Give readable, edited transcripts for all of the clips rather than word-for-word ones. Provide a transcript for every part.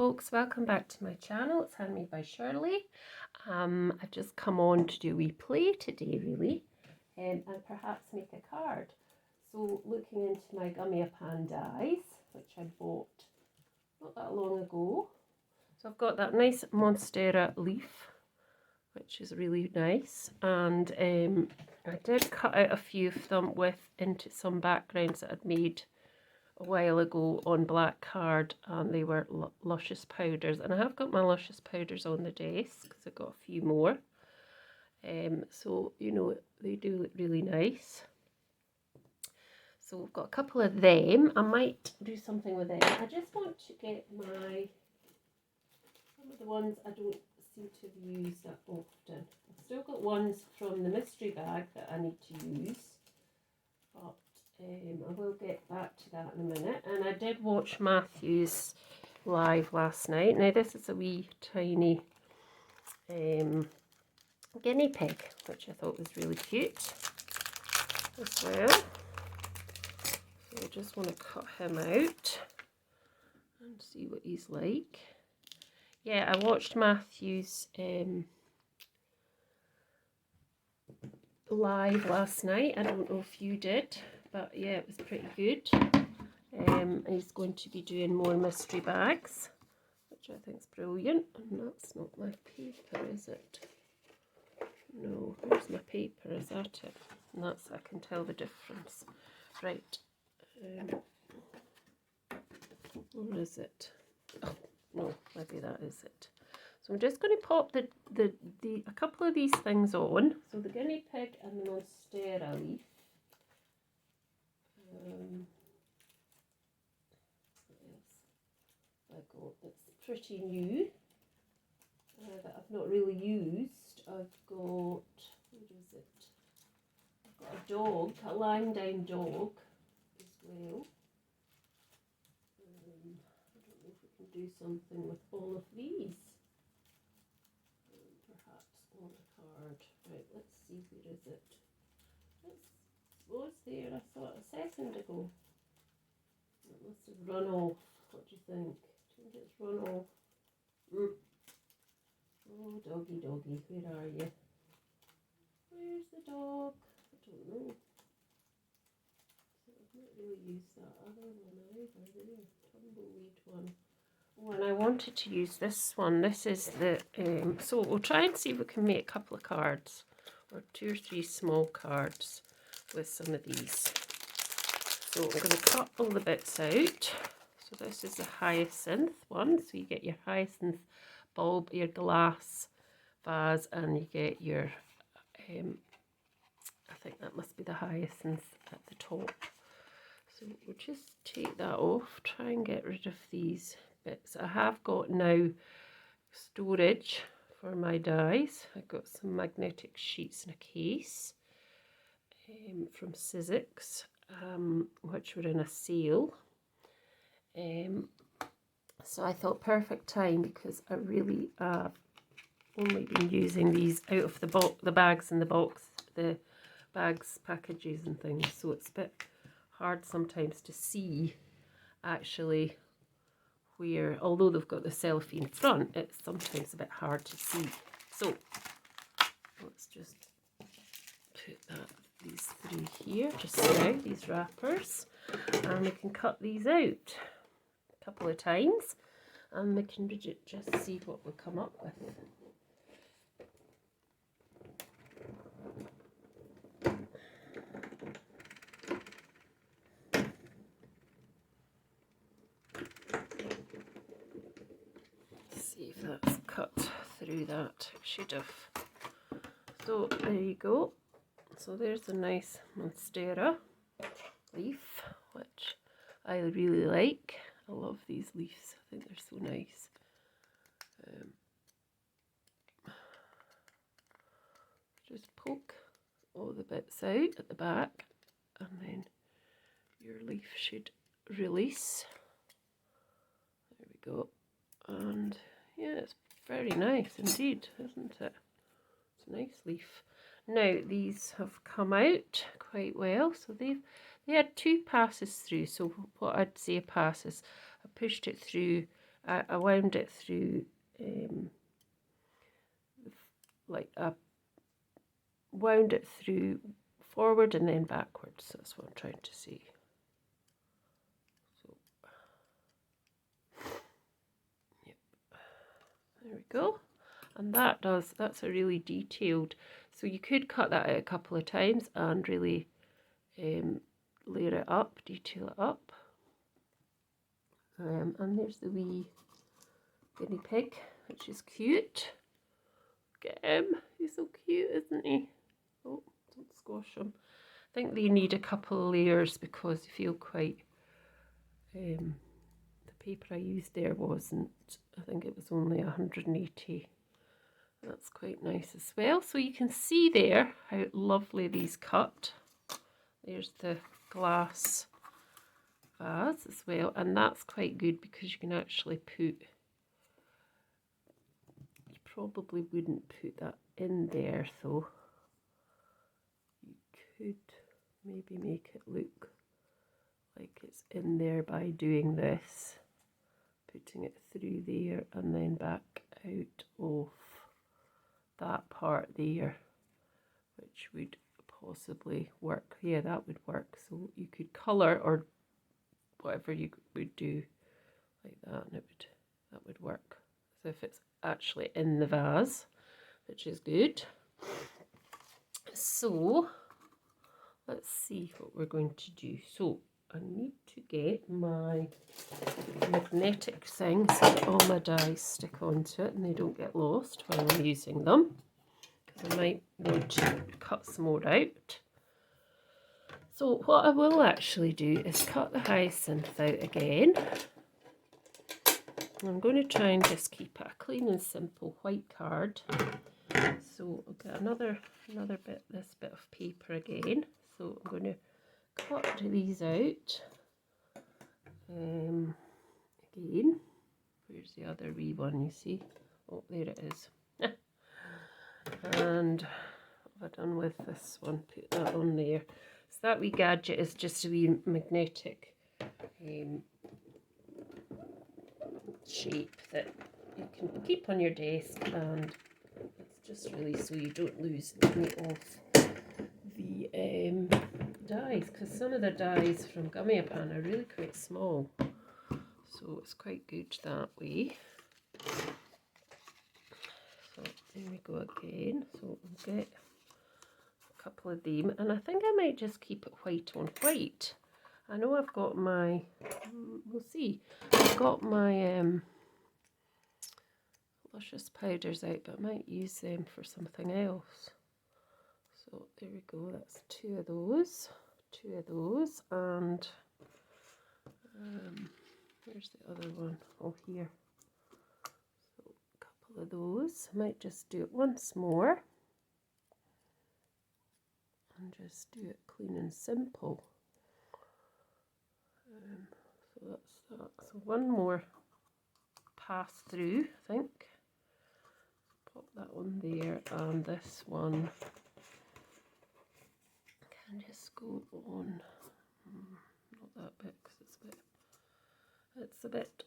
Folks, welcome back to my channel. It's Handmade by Shirley. I've just come on to do a wee play today really, and perhaps make a card. So looking into my gummy pan dies, which I bought not that long ago. So I've got that nice Monstera leaf, which is really nice, and I did cut out a few of them into some backgrounds that I'd made a while ago on black card, and they were luscious powders, and I have got my luscious powders on the desk because I've got a few more, so you know they do look really nice. So we've got a couple of them. I might do something with them. I just want to get some of the ones I don't seem to have used that often. I've still got ones from the mystery bag that I need to use, but I will get back to that in a minute. And I did watch Matthew's live last night. Now this is a wee tiny guinea pig, which I thought was really cute as well. So I just want to cut him out and see what he's like. Yeah, I watched Matthew's live last night. I don't know if you did, but yeah, it was pretty good. He's going to be doing more mystery bags, which I think is brilliant. And that's not my paper, is it? No, where's my paper? Is that it? And that's, I can tell the difference. Right. Where is it? Oh, no, maybe that is it. So I'm just going to pop a couple of these things on. So the guinea pig and the Monstera leaf. It's pretty new, that I've not really used. I've got, what is it? I've got a dog, a lying down dog as well. I don't know if we can do something with all of these. Perhaps on a card. Right, let's see, where is it? Was there? I saw it a second ago. It must have run off. What do you think? Do you think it's run off? Oh, doggy, doggy, where are you? Where's the dog? I don't know. So I've not really used that other one either, there. Tumbleweed one. Oh, and I wanted to use this one. This is the, so we'll try and see if we can make a couple of cards, or 2 or 3 small cards with some of these. So I'm going to cut all the bits out. So this is the hyacinth one. So you get your hyacinth bulb, your glass vase, and you get your, I think that must be the hyacinth at the top. So we'll just take that off, try and get rid of these bits. I have got now storage for my dies. I've got some magnetic sheets in a case from Sizzix, which were in a sale. So I thought perfect time, because I really have only been using these out of the bags in the box, the bags, packages and things. So it's a bit hard sometimes to see actually where, although they've got the cellophane front, it's sometimes a bit hard to see. So let's just put these through here just now, these wrappers, and we can cut these out a couple of times and we can just see what we'll come up with. See if that's cut through that. It should have. So there you go. So there's a nice Monstera leaf, which I really like. I love these leaves. I think they're so nice. Just poke all the bits out at the back, and then your leaf should release. There we go. And yeah, it's very nice indeed, isn't it? It's a nice leaf. Now these have come out quite well. So they had 2 passes through. So what I'd say a pass is I pushed it through I wound it through like I wound it through forward and then backwards. That's what I'm trying to say. So, yep, there we go. And that's a really detailed, so you could cut that out a couple of times and really layer it up, detail it up. And there's the wee guinea pig, which is cute. Look at him, he's so cute, isn't he? Oh, don't squash him. I think they need a couple of layers because they feel quite, the paper I used there wasn't, I think it was only 180. That's quite nice as well. So you can see there how lovely these cut. There's the glass vase as well, and that's quite good because you can actually put, you probably wouldn't put that in there though. You could maybe make it look like it's in there by doing this, putting it through there and then back out of that part there, which would possibly work. Yeah, that would work. So you could colour or whatever you would do like that, and that would work as if it's actually in the vase, which is good. So let's see what we're going to do. So I need to get my magnetic thing so that all my dies stick onto it and they don't get lost when I'm using them, because I might want to cut some more out. So what I will actually do is cut the hyacinth out again. I'm going to try and just keep it a clean and simple white card. So I'll get another bit, this bit of paper again. So I'm going to cut these out. Again, where's the other wee one, you see? Oh, there it is. And what have I done with this one? Put that on there. So that wee gadget is just a wee magnetic shape that you can keep on your desk, and it's just really so you don't lose any of the dies, because some of the dies from gummy pan are really quite small, so it's quite good that way. So there we go again. So we'll get a couple of them, and I think I might just keep it white on white. I know I've got my, we'll see, I've got my luscious powders out, but I might use them for something else. So there we go, that's two of those, and where's the other one? Oh, here. So a couple of those. I might just do it once more and just do it clean and simple. So that's that. So one more pass through, I think. Pop that one there, and this one can just go on. Not that bit, because it's a bit,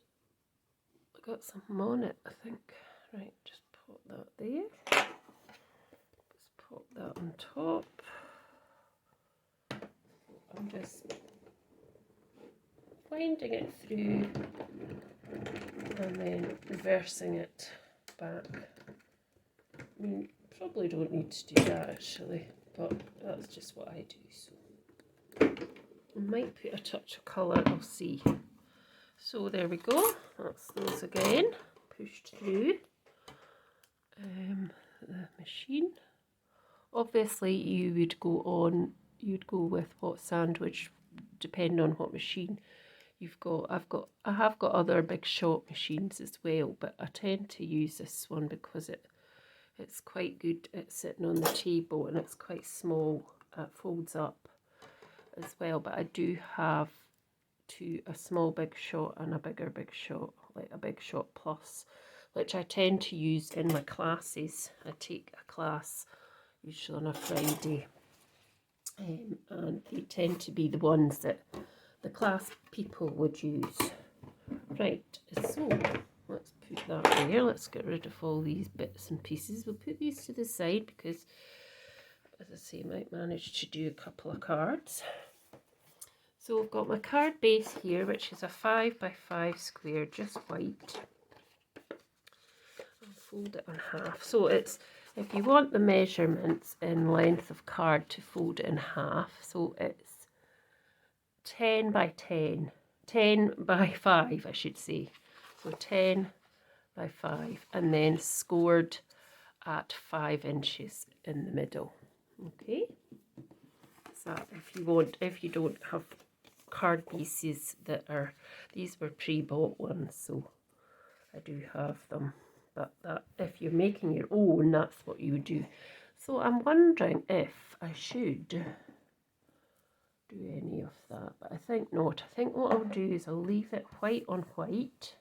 I got something on it, I think. Right, just pop that there. Just pop that on top. I'm just winding it through and then reversing it back. I mean, probably don't need to do that actually, but that's just what I do. So I might put a touch of colour, I'll see. So there we go, that's those again, pushed through the machine. Obviously you'd go with what sandwich, depending on what machine you've got. I have got other Big Shot machines as well, but I tend to use this one because it's quite good at sitting on the table, and it's quite small. It folds up as well, but I do have a small Big Shot and a bigger Big Shot, like a Big Shot Plus, which I tend to use in my classes. I take a class usually on a Friday, and they tend to be the ones that the class people would use Right, so let's put that there. Let's get rid of all these bits and pieces. We'll put these to the side because, as I say, I might manage to do a couple of cards. So I've got my card base here, which is a 5 by 5 square, just white. I'll fold it in half. So it's, if you want the measurements in length of card to fold it in half, so it's 10 by 10, 10 by 5 I should say. So 10 by 5 and then scored at 5 inches in the middle. Okay, so if you don't have card pieces that are, these were pre-bought ones, so I do have them, but that if you're making your own, that's what you would do. So I'm wondering if I should do any of that, but I think not. I think what I'll do is I'll leave it white on white,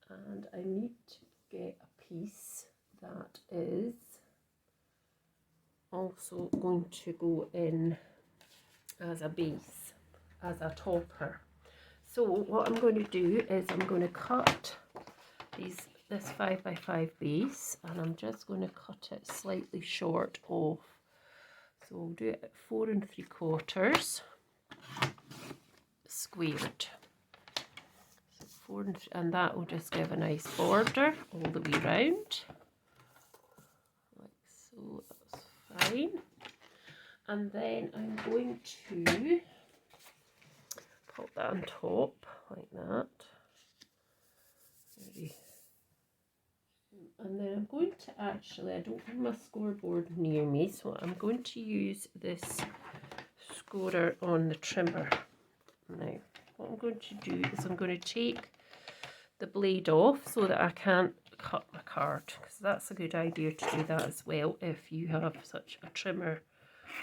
and I need to get a piece that is also going to go in as a base, as a topper. So what I'm going to do is I'm going to cut this 5 by 5 base, and I'm just going to cut it slightly short off. So we'll do it at 4 3/4 squared. So 4 and that will just give a nice border all the way round. Like so, that's fine. And then I'm going to pop that on top like that. Ready. And then I'm going to actually, I don't have my scoreboard near me, so I'm going to use this scorer on the trimmer. Now, what I'm going to do is I'm going to take the blade off so that I can't cut my card, because that's a good idea to do that as well if you have such a trimmer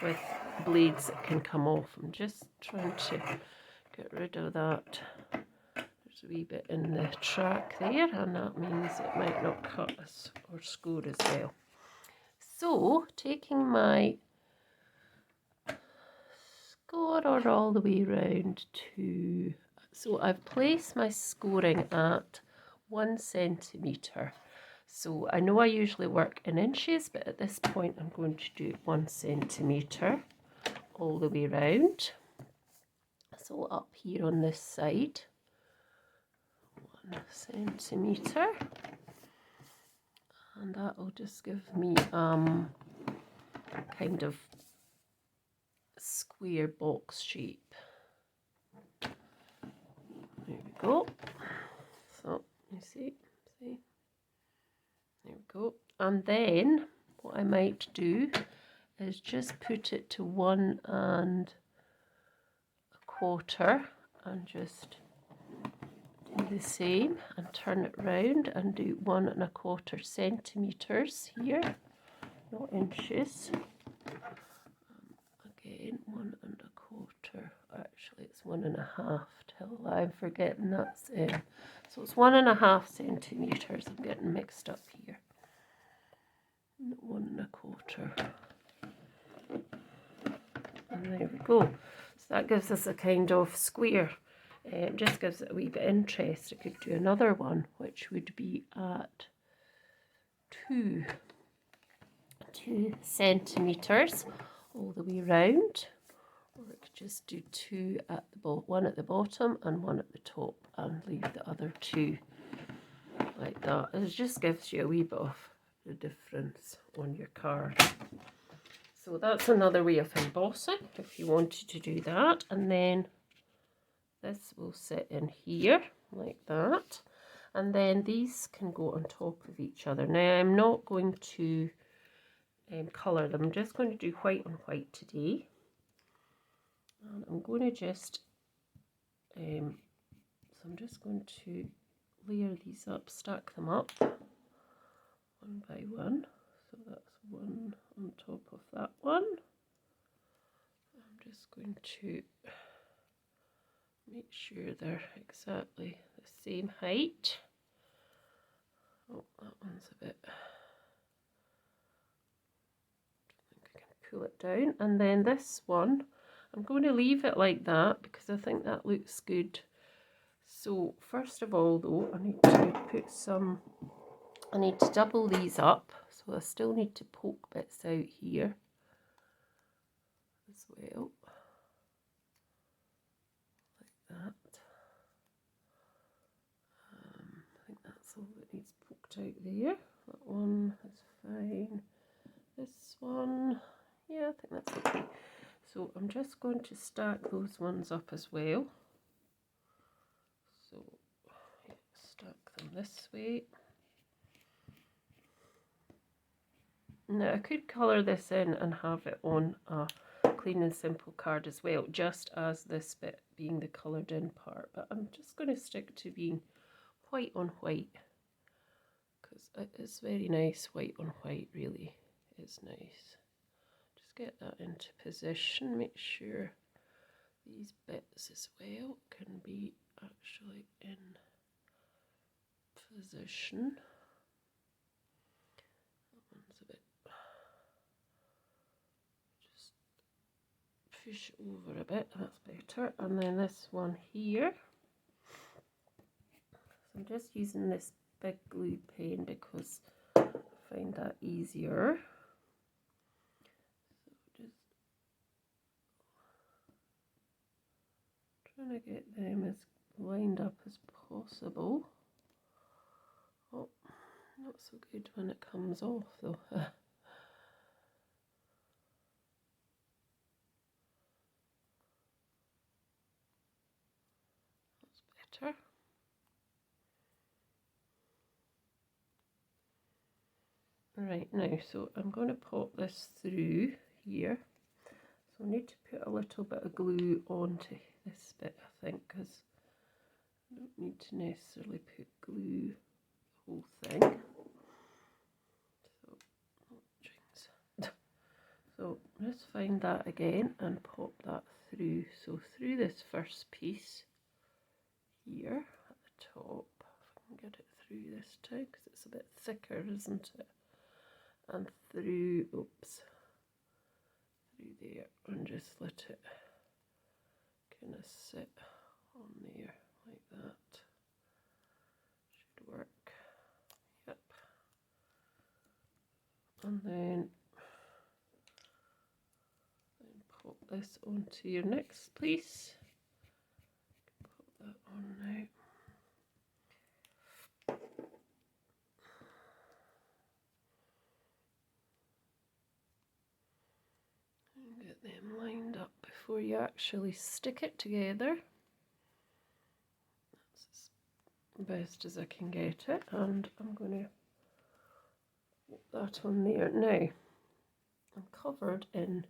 with blades that can come off. I'm just trying to get rid of that. There's a wee bit in the track there, and that means it might not cut us or score as well. So taking my scorer all the way around to, so I've placed my scoring at 1 centimetre. So I know I usually work in inches, but at this point I'm going to do 1 centimetre all the way around. So up here on this side, 1 centimetre, and that will just give me kind of square box shape. There we go. So you see, there we go. And then what I might do is just put it to 1 1/4 and just do the same and turn it round and do 1 1/4 centimetres here, not inches. Again, 1 1/4. Actually, it's 1 1/2. Tell a lie, I'm forgetting that's so it's 1 1/2 centimetres. I'm getting mixed up here. 1 1/4. And there we go. So that gives us a kind of square. It just gives it a wee bit of interest. I could do another one, which would be at 2 centimetres all the way round, or I could just do 2 at the one at the bottom and 1 at the top, and leave the other 2 like that. It just gives you a wee bit of the difference on your card. So that's another way of embossing if you wanted to do that. And then this will sit in here like that, and then these can go on top of each other. Now I'm not going to colour them. I'm just going to do white on white today, and I'm going to just so I'm just going to layer these up, stack them up 1 by 1. So that's 1 on top of that one. I'm just going to make sure they're exactly the same height. Oh, that one's a bit, I don't think I can pull it down. And then this one, I'm going to leave it like that because I think that looks good. So first of all though, I need to double these up, so I still need to poke bits out here as well, like that. I think that's all that needs poked out there. That one is fine. This one, yeah, I think that's okay. So I'm just going to stack those ones up as well. So yeah, stack them this way. Now I could colour this in and have it on a clean and simple card as well, just as this bit being the coloured in part, but I'm just going to stick to being white on white, because it is very nice. White on white really is nice. Just get that into position, make sure these bits as well can be actually in position. That one's a bit, just push over a bit, that's better. And then this one here, so I'm just using this big glue pen because I find that easier. So just trying to get them as lined up as possible. Oh, not so good when it comes off though. That's better. Right, now, so I'm going to pop this through here. So I need to put a little bit of glue onto this bit, I think, because I don't need to necessarily put glue the whole thing. So, oh, jinx. So let's find that again and pop that through. So through this first piece here at the top, if I can get it through this time, because it's a bit thicker, isn't it? And through, oops, through there, and just let it kind of sit on there like that. Should work. Yep. And then pop this onto your next piece. Pop that on now. And get them lined up before you actually stick it together. That's as best as I can get it, and I'm going to put that on there. Now, I'm covered in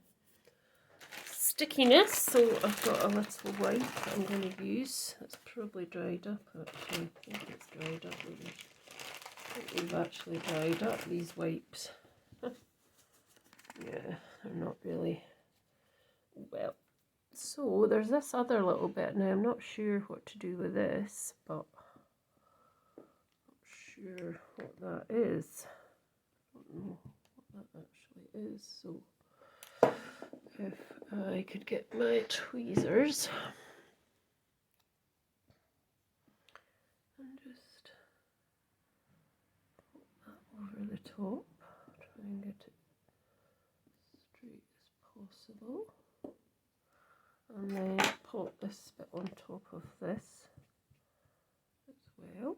stickiness, so I've got a little wipe that I'm going to use. It's probably dried up actually. I think it's dried up. I think we've actually dried up these wipes. Yeah, they're not really well. So there's this other little bit. Now I'm not sure what to do with this, but not sure what that is. I don't know what that actually is. So if I could get my tweezers and just put that over the top, try and get it straight as possible, and then pop this bit on top of this as well.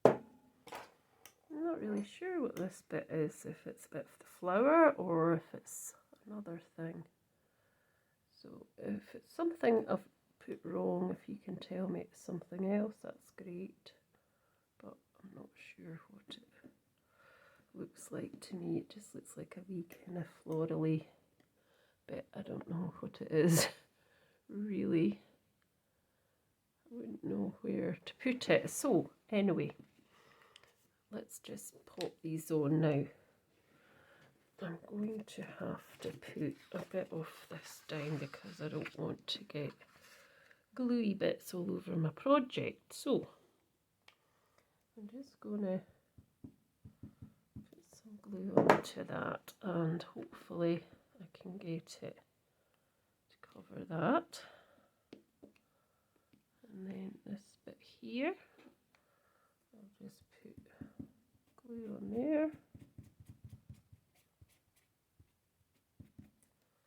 I'm not really sure what this bit is, if it's a bit of the flower or if it's another thing. So if it's something I've put wrong, if you can tell me it's something else, that's great. But I'm not sure what it looks like to me. It just looks like a wee kind of florally bit. I don't know what it is, really. I wouldn't know where to put it. So anyway, let's just pop these on now. I'm going to have to put a bit of this down because I don't want to get gluey bits all over my project. So I'm just going to put some glue onto that, and hopefully I can get it to cover that. And then this bit here, I'll just put glue on there.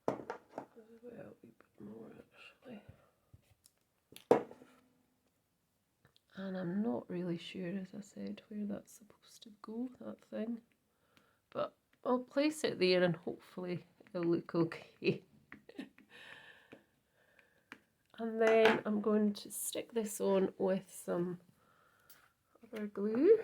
Well, a bit more actually. And I'm not really sure, as I said, where that's supposed to go, that thing. But I'll place it there and hopefully it'll look okay. And then I'm going to stick this on with some other glue.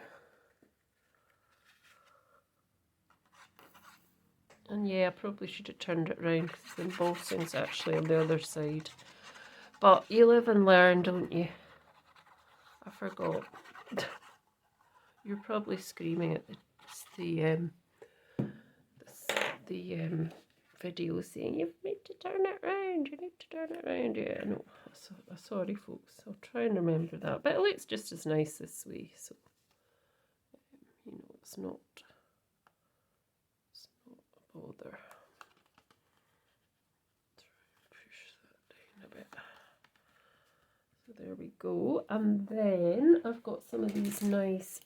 And yeah, I probably should have turned it round because the embossing's actually on the other side. But you live and learn, don't you? I forgot. You're probably screaming at the video saying, you've need to turn it round, you need to turn it round. Yeah, no, sorry folks, I'll try and remember that. But it looks just as nice this way, so you know, it's not a bother. Try and push that down a bit. So there we go. And then I've got some of these nice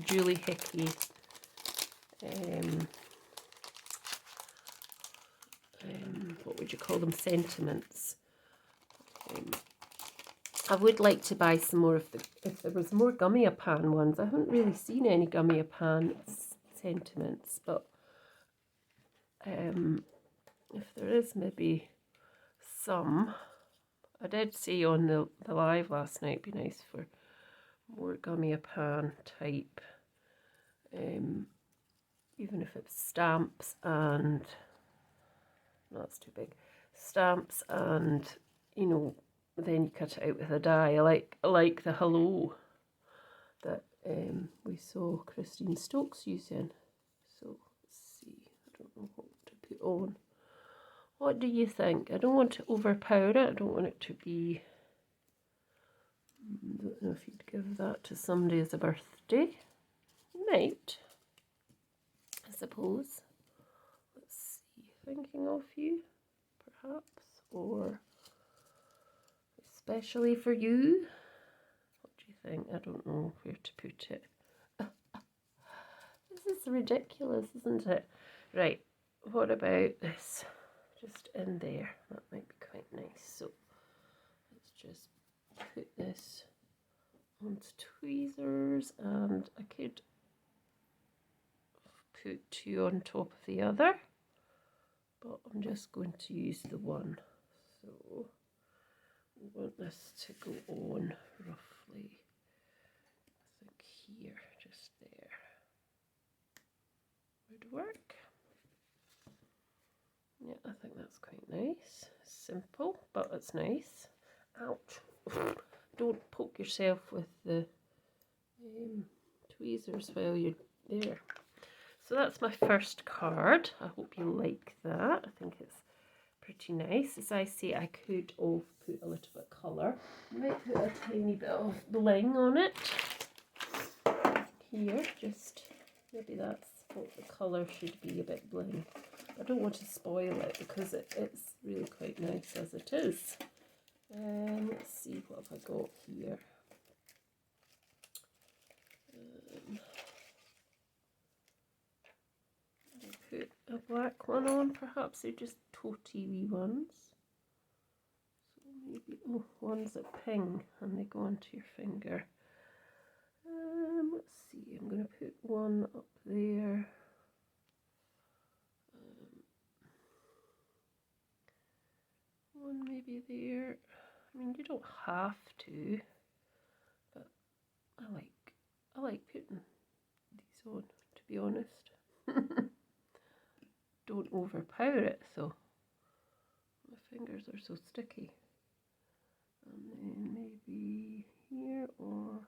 Julie Hickey what would you call them, sentiments. I would like to buy some more if there was more gummy pan ones. I haven't really seen any gummy pan sentiments, but if there is maybe some. I did see on the live last night, it'd be nice for more gummy pan type, even if it's stamps and, no, that's too big, stamps and, you know, then you cut it out with a die. I like the hello that we saw Christine Stokes using. So let's see, I don't know what to put on. What do you think? I don't want to overpower it. I don't want it to be, I don't know if you'd give that to somebody as a birthday. You might, I suppose. Let's see, thinking of you, perhaps, or especially for you. What do you think? I don't know where to put it. This is ridiculous, isn't it? Right, what about this? Just in there. That might be quite nice. So let's just put this onto tweezers, and I could put two on top of the other, but I'm just going to use the one. So I want this to go on roughly, I think here, just there would work. Yeah, I think that's quite nice. Simple, but it's nice. Ouch. Don't poke yourself with the tweezers while you're there. So that's my first card. I hope you like that. I think it's pretty nice. As I say, I could all put a little bit of colour. I might put a tiny bit of bling on it. Here, just maybe that's what the colour should be, a bit bling. I don't want to spoil it because it's really quite nice as it is. Let's see, what have I got here? I'll put a black one on, perhaps. They're just toty wee ones. So maybe, oh, ones that ping and they go onto your finger. Let's see, I'm going to put one up there. One maybe there. I mean, you don't have to, but I like putting these on, to be honest. Don't overpower it, so my fingers are so sticky. And then maybe here or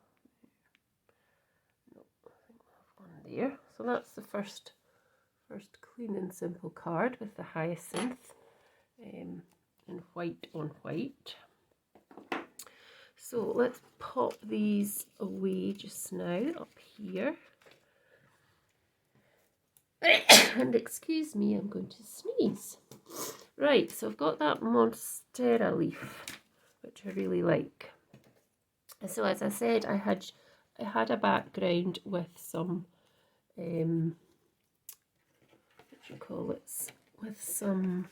there. No, I think we'll have one there. So that's the first clean and simple card with the hyacinth in white on white. So let's pop these away just now up here. And excuse me, I'm going to sneeze. Right, so I've got that Monstera leaf, which I really like. So as I said, I had a background with some what do you call it? With some.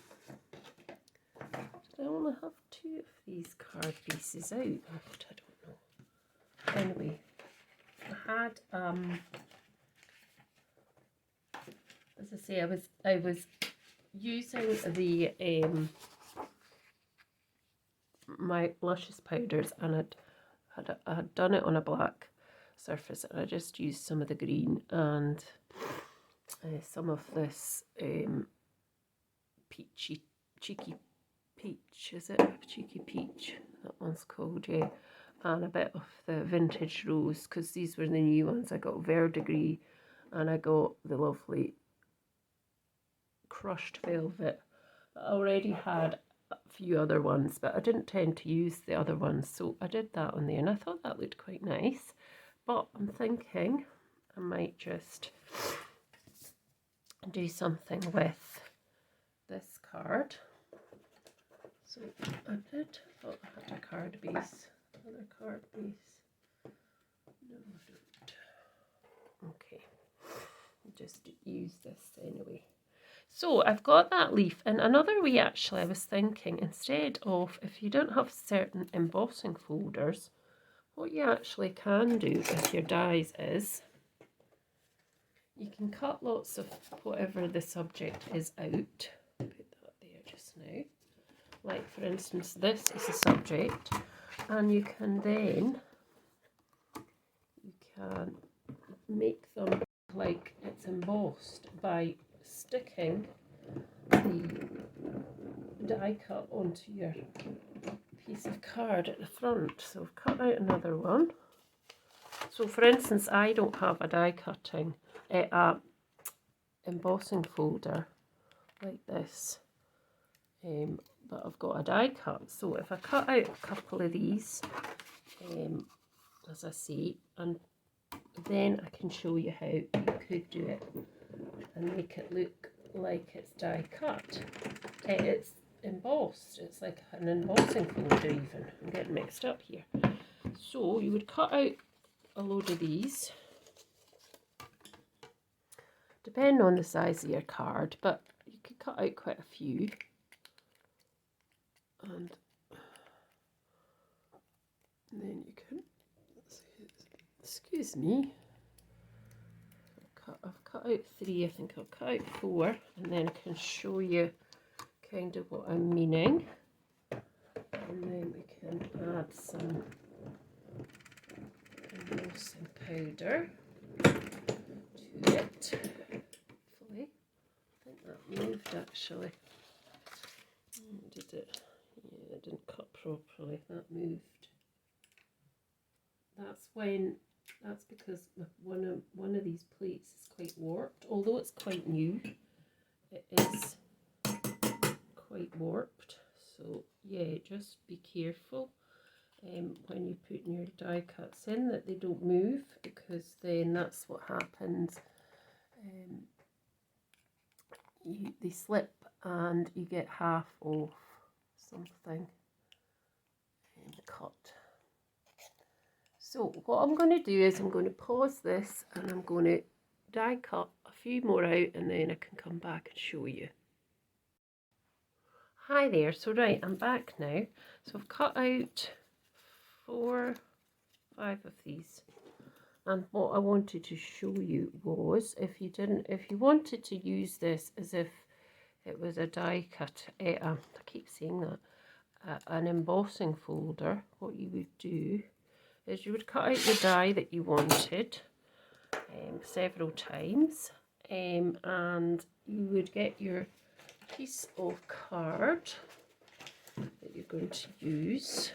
Did I only have 2 of these card pieces out? I don't know. Anyway, I had as I say, I was using the my blushes powders, and I had done it on a black surface, and I just used some of the green and some of this cheeky peach, is it? Cheeky peach, that one's called, yeah. And a bit of the vintage rose, because these were the new ones. I got verdigris and I got the lovely crushed velvet. I already had a few other ones, but I didn't tend to use the other ones, so I did that on there, and I thought that looked quite nice. But I'm thinking I might just do something with this card. So I thought I had a card base, another card base. No, I don't. Okay, I'll just use this anyway. So I've got that leaf, and another way actually I was thinking, instead of, if you don't have certain embossing folders, what you actually can do with your dies is you can cut lots of whatever the subject is out. Put that there just now. Like for instance, this is a subject, and you can make them like it's embossed by sticking the die cut onto your piece of card at the front. So I've cut out another one. So for instance, I don't have a die cutting, embossing folder like this, but I've got a die cut. So if I cut out a couple of these, as I say, and then I can show you how you could do it and make it look like it's die cut. It's embossed. It's like an embossing folder even. I'm getting mixed up here. So you would cut out a load of these, depending on the size of your card, but you could cut out quite a few. And then you can, excuse me, I've cut out 3, I think I'll cut out 4, and then I can show you kind of what I'm meaning. And then we can add some embossing powder to it. Hopefully. I think that moved actually. Did it? Yeah, it didn't cut properly. That moved. That's because one of these plates is quite warped. Although it's quite new, it is quite warped. So yeah, just be careful when you put your die cuts in that they don't move, because then that's what happens. They slip and you get half of something cut. So what I'm going to do is I'm going to pause this and I'm going to die cut a few more out, and then I can come back and show you. Hi there, so right, I'm back now. So I've cut out 4, 5 of these. And what I wanted to show you was, if you wanted to use this as if it was a die cut, I keep saying that, an embossing folder, what you would do is you would cut out the die that you wanted several times, and you would get your piece of card that you're going to use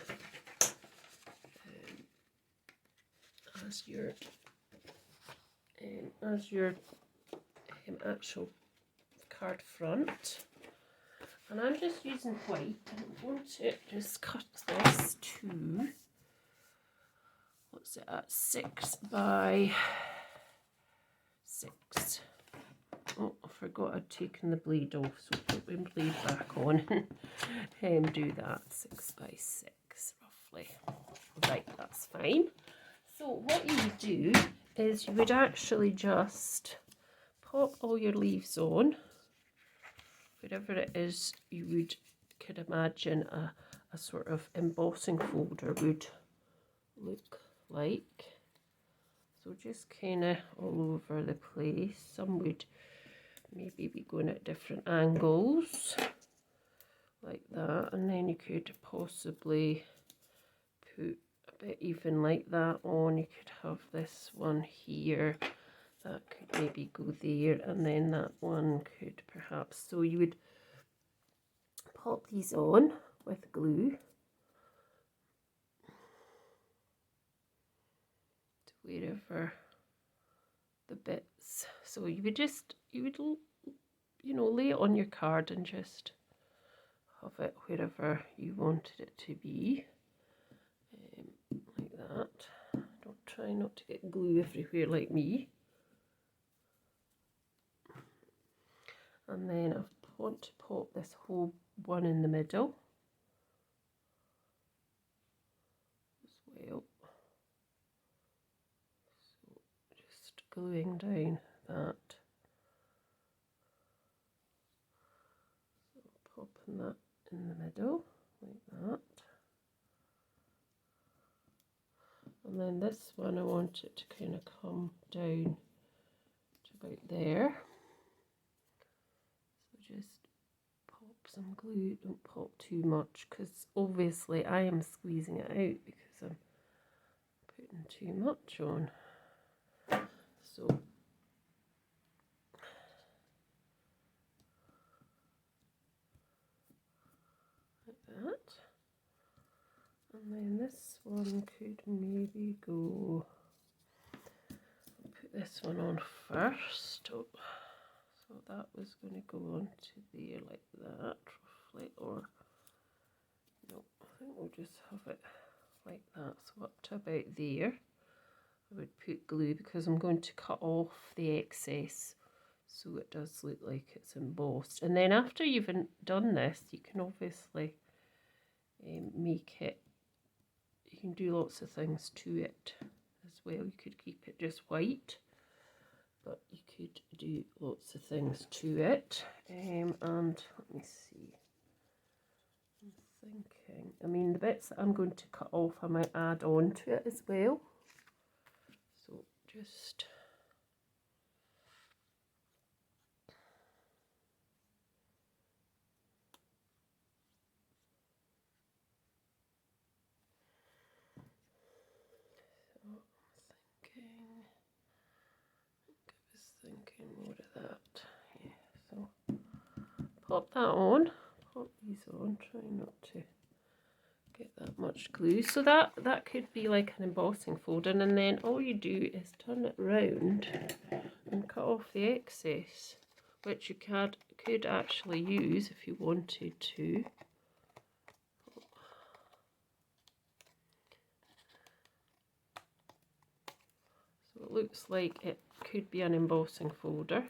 as your actual card front. And I'm just using white. I'm going to just cut this to, what's it at, 6 by 6. Oh, I forgot I'd taken the blade off, so put my blade back on and do that. 6 by 6 roughly. Right, that's fine. So what you would do is you would actually just pop all your leaves on, whatever it is you could imagine a sort of embossing folder would look like. So just kind of all over the place. Some would maybe be going at different angles like that, and then you could possibly put a bit even like that on. You could have this one here that could maybe go there, and then that one could perhaps, so you would pop these on with glue to wherever the bits, so you would you know, lay it on your card and just have it wherever you wanted it to be, like that. Don't try not to get glue everywhere like me. And then I want to pop this whole one in the middle as well. So just gluing down that. So popping that in the middle like that. And then this one I want it to kind of come down to about there. So just pop some glue, don't pop too much because obviously I am squeezing it out because I'm putting too much on. So like that. And then this one could maybe go, put this one on first. Oh, so that was going to go on to there like that, roughly, or no, I think we'll just have it like that. So up to about there, I would put glue because I'm going to cut off the excess so it does look like it's embossed. And then after you've done this, you can obviously make it, you can do lots of things to it as well. You could keep it just white, but you could do lots of things to it. And let me see, I'm thinking, I mean, the bits that I'm going to cut off I might add on to it as well. So just thinking more of that. Yeah, so pop that on, pop these on, try not to get that much glue. So that could be like an embossing folder, and then all you do is turn it round and cut off the excess, which you could actually use if you wanted to. So it looks like it could be an embossing folder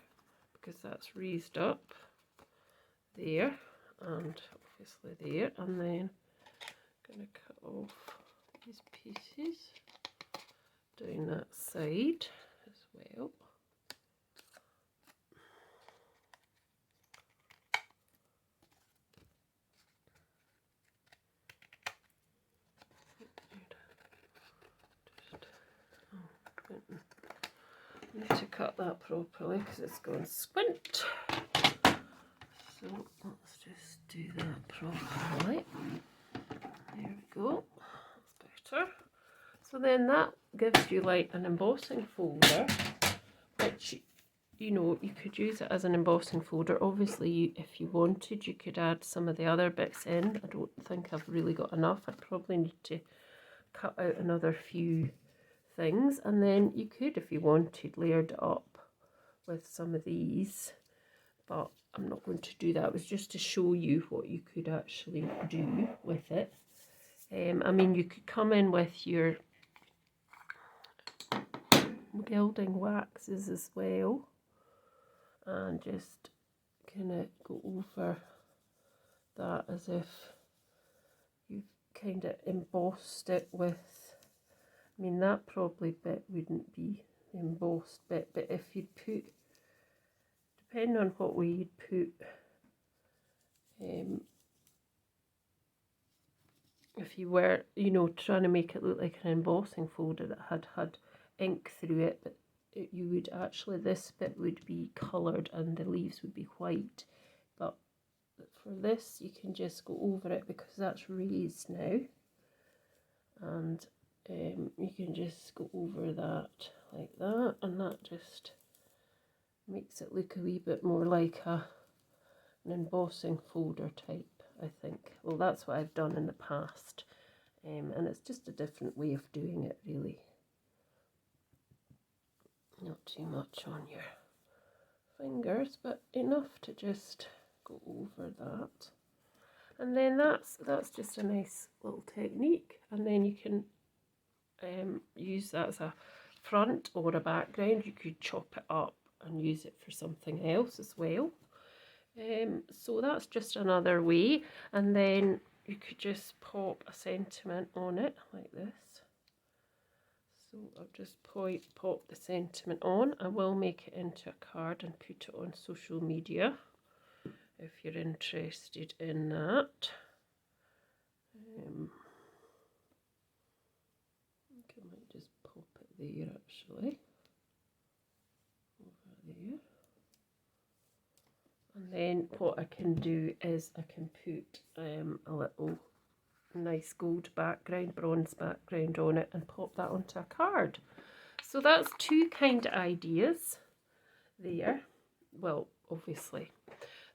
because that's raised up there and obviously there, and then I'm going to cut off these pieces down that side as well. I need to cut that properly because it's going squint. So let's just do that properly. There we go. That's better. So then that gives you like an embossing folder, which, you know, you could use it as an embossing folder. Obviously, if you wanted, you could add some of the other bits in. I don't think I've really got enough. I'd probably need to cut out another few things, and then you could, if you wanted, layered it up with some of these, but I'm not going to do that. It was just to show you what you could actually do with it. I mean, you could come in with your gilding waxes as well and just kind of go over that as if you've kind of embossed it with I mean, that probably bit wouldn't be the embossed bit, but if you'd put, depending on what way you'd put, if you were, you know, trying to make it look like an embossing folder that had ink through it, but you would actually, this bit would be coloured and the leaves would be white. But for this, you can just go over it because that's raised now. And you can just go over that like that, and that just makes it look a wee bit more like an embossing folder type, I think. Well, that's what I've done in the past, and it's just a different way of doing it, really. Not too much on your fingers, but enough to just go over that. And then that's just a nice little technique, and then you can use that as a front or a background. You could chop it up and use it for something else as well. So that's just another way, and then you could just pop a sentiment on it like this. So I'll just pop the sentiment on. I will make it into a card and put it on social media if you're interested in that. I might just pop it there actually, over there. And then what I can do is I can put a little nice gold background, bronze background on it, and pop that onto a card. So that's two kind of ideas there. Well, obviously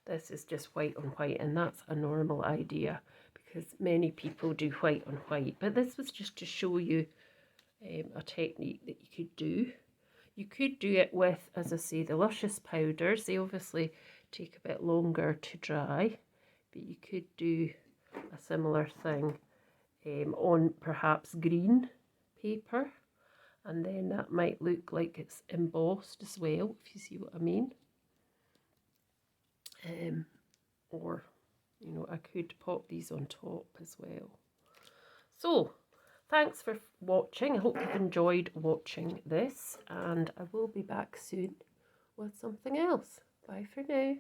this is just white on white, and that's a normal idea because many people do white on white, but this was just to show you a technique that you could do. You could do it with, as I say, the luscious powders. They obviously take a bit longer to dry, but you could do a similar thing on perhaps green paper, and then that might look like it's embossed as well, if you see what I mean. Or, you know, I could pop these on top as well. So thanks for watching. I hope you've enjoyed watching this, and I will be back soon with something else. Bye for now.